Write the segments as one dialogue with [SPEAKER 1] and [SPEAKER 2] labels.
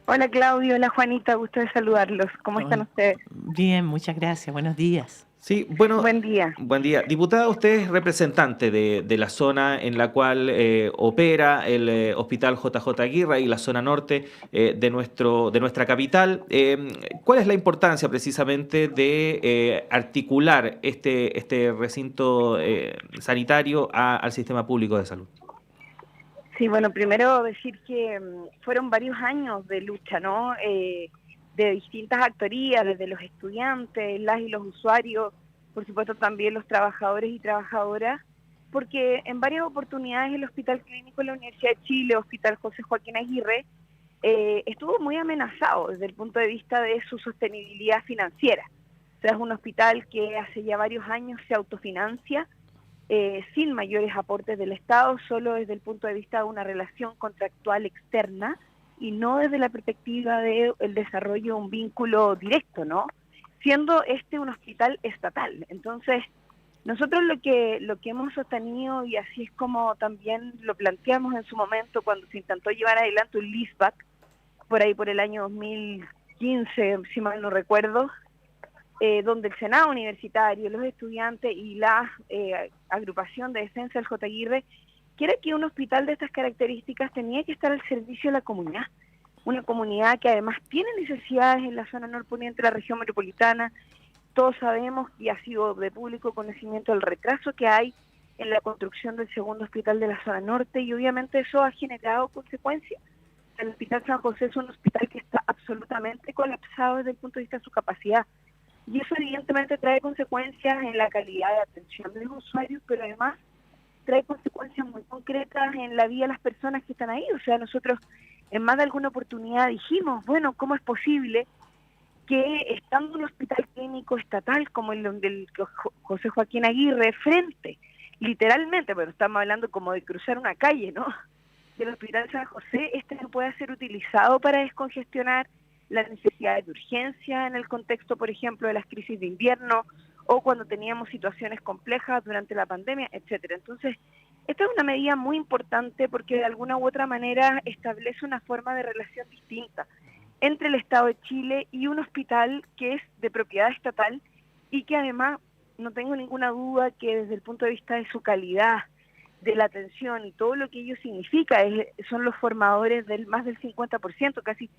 [SPEAKER 1] Hola Claudio, hola Juanita, gusto de saludarlos. ¿Cómo están
[SPEAKER 2] Hola.
[SPEAKER 1] ustedes?
[SPEAKER 2] Bien, muchas gracias. Buenos días.
[SPEAKER 3] Sí, bueno,
[SPEAKER 1] Buen día.
[SPEAKER 3] buen día. Diputada, usted es representante de la zona en la cual opera el Hospital JJ Aguirre y la zona norte de nuestra capital. ¿Cuál es la importancia precisamente de articular este recinto sanitario al sistema público de salud?
[SPEAKER 1] Sí, bueno, primero decir que fueron varios años de lucha, ¿no? De distintas actorías, desde los estudiantes, las y los usuarios, por supuesto también los trabajadores y trabajadoras, porque en varias oportunidades el Hospital Clínico de la Universidad de Chile, Hospital José Joaquín Aguirre, estuvo muy amenazado desde el punto de vista de su sostenibilidad financiera. O sea, es un hospital que hace ya varios años se autofinancia, sin mayores aportes del Estado, solo desde el punto de vista de una relación contractual externa y no desde la perspectiva del desarrollo de un vínculo directo, ¿no? Siendo este un hospital estatal. Entonces, nosotros lo que hemos sostenido, y así es como también lo planteamos en su momento cuando se intentó llevar adelante un leaseback, por ahí por el año 2015, si mal no recuerdo, donde el Senado Universitario, los estudiantes y la agrupación de defensa del J. Aguirre, quiere que un hospital de estas características tenía que estar al servicio de la comunidad, una comunidad que además tiene necesidades en la zona norponiente de la región metropolitana. Todos sabemos y ha sido de público conocimiento el retraso que hay en la construcción del segundo hospital de la zona norte, y obviamente eso ha generado consecuencias. El Hospital San José es un hospital que está absolutamente colapsado desde el punto de vista de su capacidad. Y eso evidentemente trae consecuencias en la calidad de atención de los usuarios, pero además trae consecuencias muy concretas en la vida de las personas que están ahí. O sea, nosotros en más de alguna oportunidad dijimos, bueno, ¿cómo es posible que estando en un hospital clínico estatal como el del José Joaquín Aguirre, frente, literalmente, pero estamos hablando como de cruzar una calle, ¿no?, del Hospital San José, este no puede ser utilizado para descongestionar las necesidades de urgencia en el contexto, por ejemplo, de las crisis de invierno o cuando teníamos situaciones complejas durante la pandemia, etcétera? Entonces, esta es una medida muy importante porque de alguna u otra manera establece una forma de relación distinta entre el Estado de Chile y un hospital que es de propiedad estatal y que además no tengo ninguna duda que desde el punto de vista de su calidad, de la atención y todo lo que ello significa, son los formadores del más del 50%, casi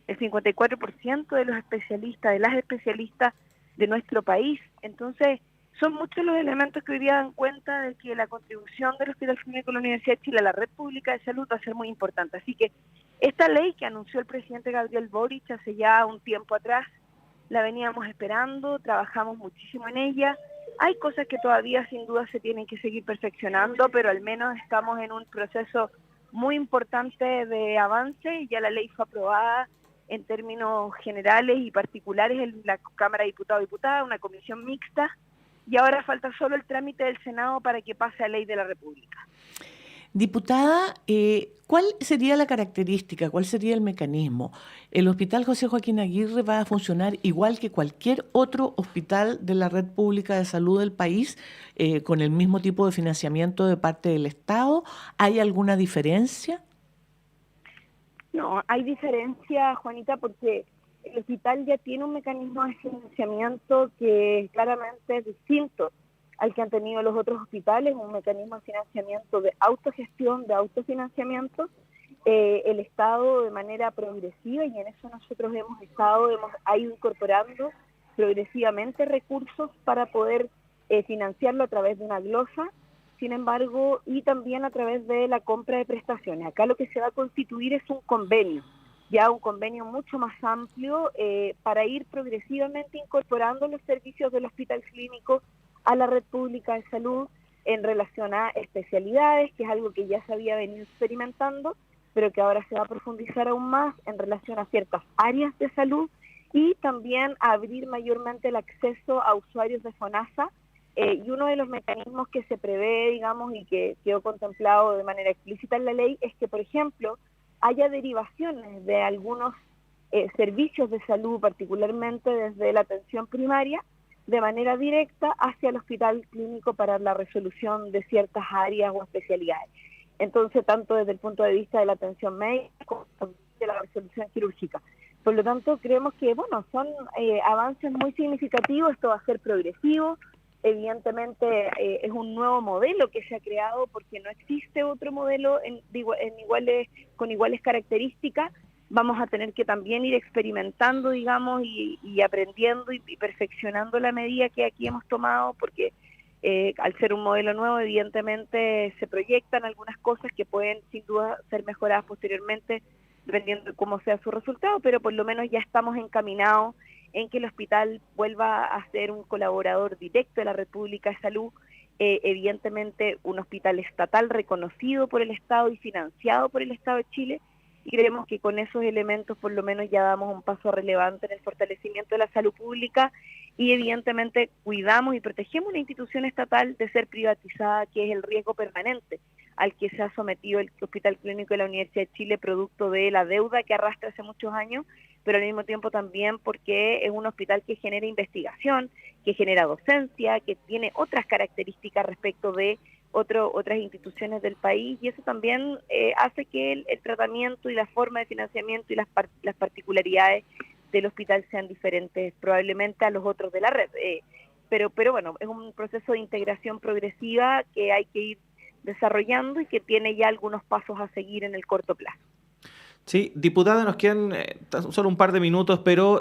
[SPEAKER 1] el 54% de los especialistas, de las especialistas de nuestro país. Entonces, son muchos los elementos que hoy día dan cuenta de que la contribución del Hospital Clínico de la Universidad de Chile a la red pública de salud va a ser muy importante. Así que esta ley que anunció el presidente Gabriel Boric hace ya un tiempo atrás, la veníamos esperando, trabajamos muchísimo en ella. Hay cosas que todavía sin duda se tienen que seguir perfeccionando, pero al menos estamos en un proceso muy importante de avance y ya la ley fue aprobada en términos generales y particulares en la Cámara de Diputados y Diputadas, una comisión mixta, y ahora falta solo el trámite del Senado para que pase a ley de la República.
[SPEAKER 2] Diputada, ¿cuál sería la característica, cuál sería el mecanismo? ¿El Hospital José Joaquín Aguirre va a funcionar igual que cualquier otro hospital de la red pública de salud del país, con el mismo tipo de financiamiento de parte del Estado? ¿Hay alguna diferencia?
[SPEAKER 1] No, hay diferencia, Juanita, porque el hospital ya tiene un mecanismo de financiamiento que claramente es distinto al que han tenido los otros hospitales, un mecanismo de financiamiento de autogestión, de autofinanciamiento. El Estado de manera progresiva, y en eso nosotros hemos ido incorporando progresivamente recursos para poder financiarlo a través de una glosa, sin embargo, y también a través de la compra de prestaciones. Acá lo que se va a constituir es un convenio, ya un convenio mucho más amplio, para ir progresivamente incorporando los servicios del hospital clínico a la red pública de salud en relación a especialidades, que es algo que ya se había venido experimentando, pero que ahora se va a profundizar aún más en relación a ciertas áreas de salud, y también a abrir mayormente el acceso a usuarios de FONASA. Y uno de los mecanismos que se prevé, digamos, y que quedó contemplado de manera explícita en la ley, es que, por ejemplo, haya derivaciones de algunos servicios de salud, particularmente desde la atención primaria, de manera directa hacia el hospital clínico para la resolución de ciertas áreas o especialidades. Entonces, tanto desde el punto de vista de la atención médica como de la resolución quirúrgica. Por lo tanto, creemos que, bueno, son avances muy significativos, esto va a ser progresivo, evidentemente es un nuevo modelo que se ha creado porque no existe otro modelo con iguales características. Vamos a tener que también ir experimentando, digamos, y aprendiendo y perfeccionando la medida que aquí hemos tomado, porque al ser un modelo nuevo, evidentemente se proyectan algunas cosas que pueden sin duda ser mejoradas posteriormente, dependiendo de cómo sea su resultado, pero por lo menos ya estamos encaminados en que el hospital vuelva a ser un colaborador directo de la Red Pública de Salud, evidentemente un hospital estatal reconocido por el Estado y financiado por el Estado de Chile, y creemos que con esos elementos por lo menos ya damos un paso relevante en el fortalecimiento de la salud pública y evidentemente cuidamos y protegemos una institución estatal de ser privatizada, que es el riesgo permanente al que se ha sometido el Hospital Clínico de la Universidad de Chile, producto de la deuda que arrastra hace muchos años, pero al mismo tiempo también porque es un hospital que genera investigación, que genera docencia, que tiene otras características respecto de otras instituciones del país, y eso también hace que el tratamiento y la forma de financiamiento y las particularidades del hospital sean diferentes probablemente a los otros de la red. Pero bueno, es un proceso de integración progresiva que hay que ir desarrollando y que tiene ya algunos pasos a seguir en el corto plazo.
[SPEAKER 3] Sí, diputada, nos quedan solo un par de minutos, pero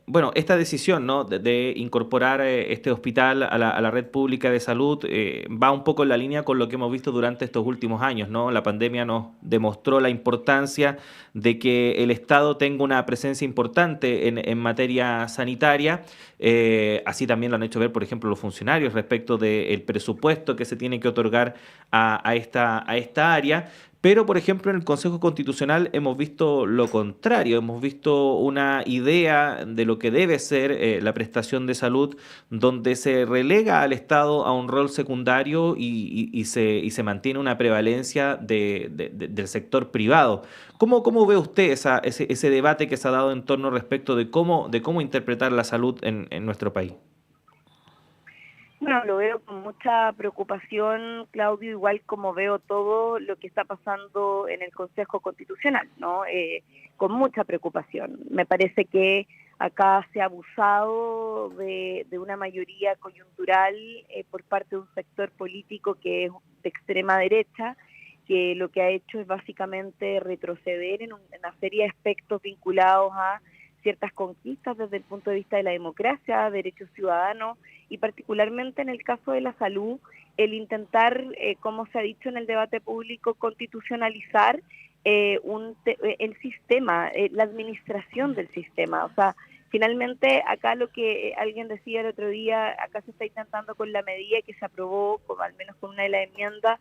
[SPEAKER 3] bueno, esta decisión, ¿no?, de incorporar este hospital a la red pública de salud va un poco en la línea con lo que hemos visto durante estos últimos años, ¿no? La pandemia nos demostró la importancia de que el Estado tenga una presencia importante en materia sanitaria. Así también lo han hecho ver, por ejemplo, los funcionarios respecto del presupuesto que se tiene que otorgar a esta área. Pero, por ejemplo, en el Consejo Constitucional hemos visto lo contrario, hemos visto una idea de lo que debe ser la prestación de salud, donde se relega al Estado a un rol secundario y se mantiene una prevalencia del sector privado. ¿Cómo ve usted ese debate que se ha dado en torno respecto de cómo interpretar la salud en nuestro país?
[SPEAKER 1] Bueno, lo veo con mucha preocupación, Claudio, igual como veo todo lo que está pasando en el Consejo Constitucional, ¿no? Con mucha preocupación. Me parece que acá se ha abusado de una mayoría coyuntural por parte de un sector político que es de extrema derecha, que lo que ha hecho es básicamente retroceder en una serie de aspectos vinculados a ciertas conquistas desde el punto de vista de la democracia, derechos ciudadanos, y particularmente en el caso de la salud, el intentar, como se ha dicho en el debate público, constitucionalizar el sistema, la administración del sistema. O sea, finalmente acá lo que alguien decía el otro día, acá se está intentando con la medida que se aprobó, como al menos con una de las enmiendas,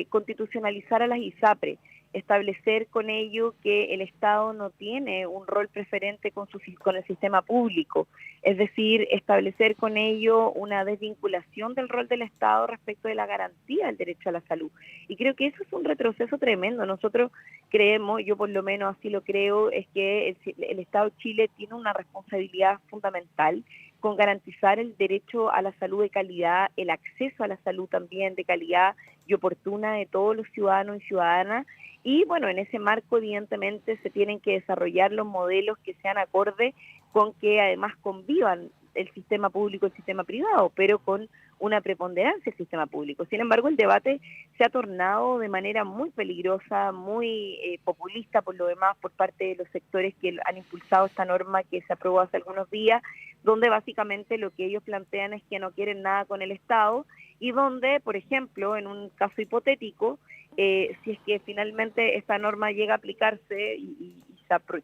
[SPEAKER 1] constitucionalizar a las ISAPRE, establecer con ello que el Estado no tiene un rol preferente con el sistema público, es decir, establecer con ello una desvinculación del rol del Estado respecto de la garantía del derecho a la salud. Y creo que eso es un retroceso tremendo. Nosotros creemos, yo por lo menos así lo creo, es que el Estado de Chile tiene una responsabilidad fundamental con garantizar el derecho a la salud de calidad, el acceso a la salud también de calidad y oportuna de todos los ciudadanos y ciudadanas. Y bueno, en ese marco evidentemente se tienen que desarrollar los modelos que sean acordes con que además convivan el sistema público y el sistema privado, pero con una preponderancia el sistema público. Sin embargo, el debate se ha tornado de manera muy peligrosa, muy populista por lo demás, por parte de los sectores que han impulsado esta norma que se aprobó hace algunos días, donde básicamente lo que ellos plantean es que no quieren nada con el Estado y donde, por ejemplo, en un caso hipotético, si es que finalmente esta norma llega a aplicarse y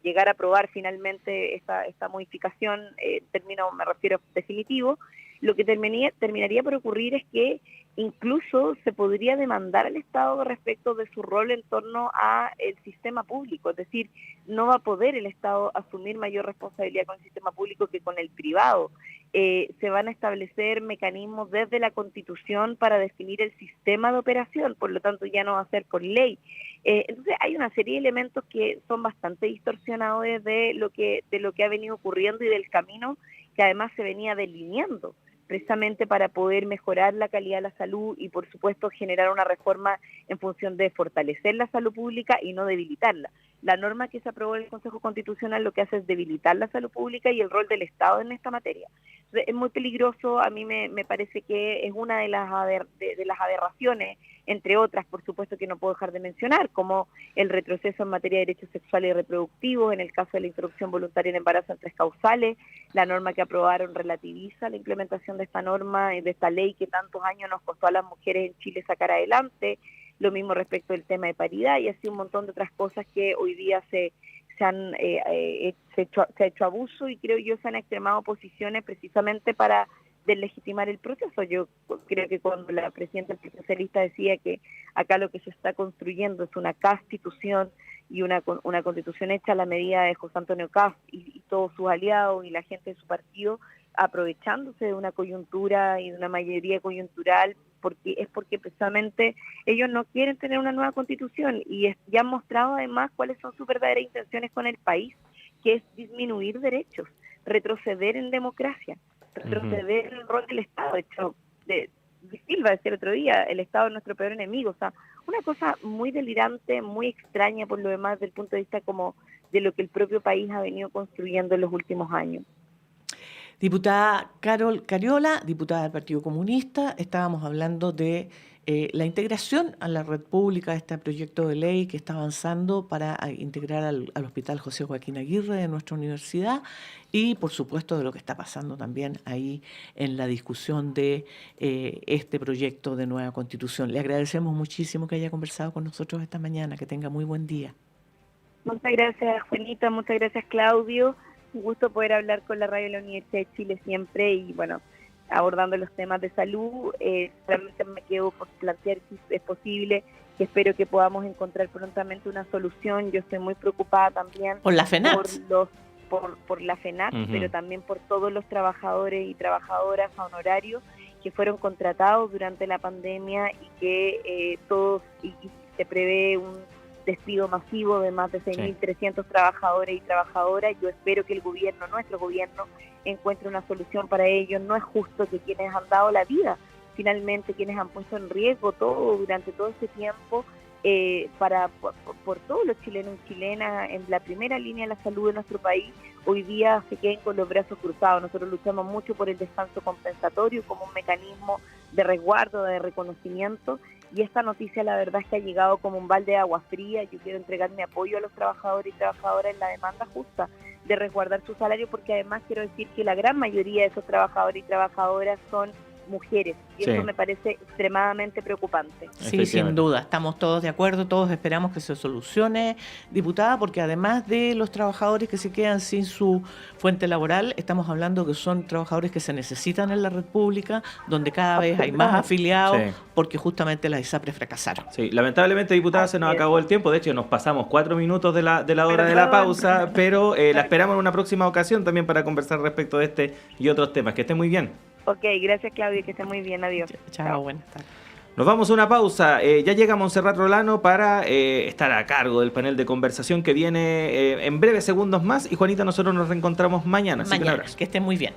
[SPEAKER 1] llegar a aprobar finalmente esta modificación, en términos, me refiero, definitivo, lo que terminaría por ocurrir es que incluso se podría demandar al Estado respecto de su rol en torno a el sistema público, es decir, no va a poder el Estado asumir mayor responsabilidad con el sistema público que con el privado. Se van a establecer mecanismos desde la Constitución para definir el sistema de operación, por lo tanto ya no va a ser por ley. Entonces hay una serie de elementos que son bastante distorsionadores de lo que ha venido ocurriendo y del camino que además se venía delineando precisamente para poder mejorar la calidad de la salud y por supuesto generar una reforma en función de fortalecer la salud pública y no debilitarla. la norma que se aprobó en el Consejo Constitucional lo que hace es debilitar la salud pública y el rol del Estado en esta materia. Entonces, es muy peligroso, a mí me parece que es una de las aberraciones, entre otras, por supuesto, que no puedo dejar de mencionar, como el retroceso en materia de derechos sexuales y reproductivos, en el caso de la interrupción voluntaria en embarazo en 3 causales. La norma que aprobaron relativiza la implementación de esta norma, de esta ley que tantos años nos costó a las mujeres en Chile sacar adelante. Lo mismo respecto del tema de paridad y así un montón de otras cosas que hoy día se ha hecho abuso, y creo yo se han extremado posiciones precisamente para deslegitimar el proceso. Yo creo que cuando la presidenta del Partido Socialista decía que acá lo que se está construyendo es una constitución y una constitución hecha a la medida de José Antonio Kast y todos sus aliados y la gente de su partido, aprovechándose de una coyuntura y de una mayoría coyuntural, porque precisamente ellos no quieren tener una nueva constitución y ya han mostrado además cuáles son sus verdaderas intenciones con el país, que es disminuir derechos, retroceder en democracia, retroceder en el rol del Estado. De hecho, de Silva decía el otro día, el Estado es nuestro peor enemigo. O sea, una cosa muy delirante, muy extraña por lo demás, desde el punto de vista como de lo que el propio país ha venido construyendo en los últimos años.
[SPEAKER 2] Diputada Carol Cariola, diputada del Partido Comunista, estábamos hablando de la integración a la red pública de este proyecto de ley que está avanzando para integrar al Hospital José Joaquín Aguirre de nuestra universidad y, por supuesto, de lo que está pasando también ahí en la discusión de este proyecto de nueva Constitución. Le agradecemos muchísimo que haya conversado con nosotros esta mañana. Que tenga muy buen día.
[SPEAKER 1] Muchas gracias, Juanita. Muchas gracias, Claudio. Un gusto poder hablar con la radio de la Universidad de Chile siempre y, bueno, abordando los temas de salud. Realmente me quedo por plantear si es posible, que espero que podamos encontrar prontamente una solución. Yo estoy muy preocupada también
[SPEAKER 2] por la FENAT,
[SPEAKER 1] por la FENAT, pero también por todos los trabajadores y trabajadoras honorarios que fueron contratados durante la pandemia y que y se prevé un despido masivo de más de 6.300 trabajadores y trabajadoras. Yo espero que el gobierno, nuestro gobierno, encuentre una solución para ellos. No es justo que quienes han dado la vida, finalmente quienes han puesto en riesgo todo durante todo este tiempo, por todos los chilenos y chilenas en la primera línea de la salud de nuestro país, hoy día se queden con los brazos cruzados. Nosotros luchamos mucho por el descanso compensatorio como un mecanismo de resguardo, de reconocimiento, y esta noticia la verdad es que ha llegado como un balde de agua fría. Yo quiero entregar mi apoyo a los trabajadores y trabajadoras en la demanda justa de resguardar su salario, porque además quiero decir que la gran mayoría de esos trabajadores y trabajadoras son mujeres, y eso me parece extremadamente preocupante.
[SPEAKER 2] Sí, sin duda, estamos todos de acuerdo, todos esperamos que se solucione, diputada, porque además de los trabajadores que se quedan sin su fuente laboral, estamos hablando que son trabajadores que se necesitan en la red pública, donde cada vez hay más afiliados, porque justamente las ISAPRES fracasaron.
[SPEAKER 3] Sí, lamentablemente, diputada, se nos acabó el tiempo. De hecho, nos pasamos 4 minutos de la hora de la pausa, pero la esperamos en una próxima ocasión también para conversar respecto de este y otros temas. Que esté muy bien.
[SPEAKER 1] Ok, gracias, Claudia, que esté muy bien, adiós.
[SPEAKER 2] Chao, buenas tardes.
[SPEAKER 3] Nos vamos a una pausa. Ya llega Montserrat Rolano para estar a cargo del panel de conversación que viene en breves segundos más. Y Juanita, nosotros nos reencontramos mañana.
[SPEAKER 2] Mañana, que esté muy bien.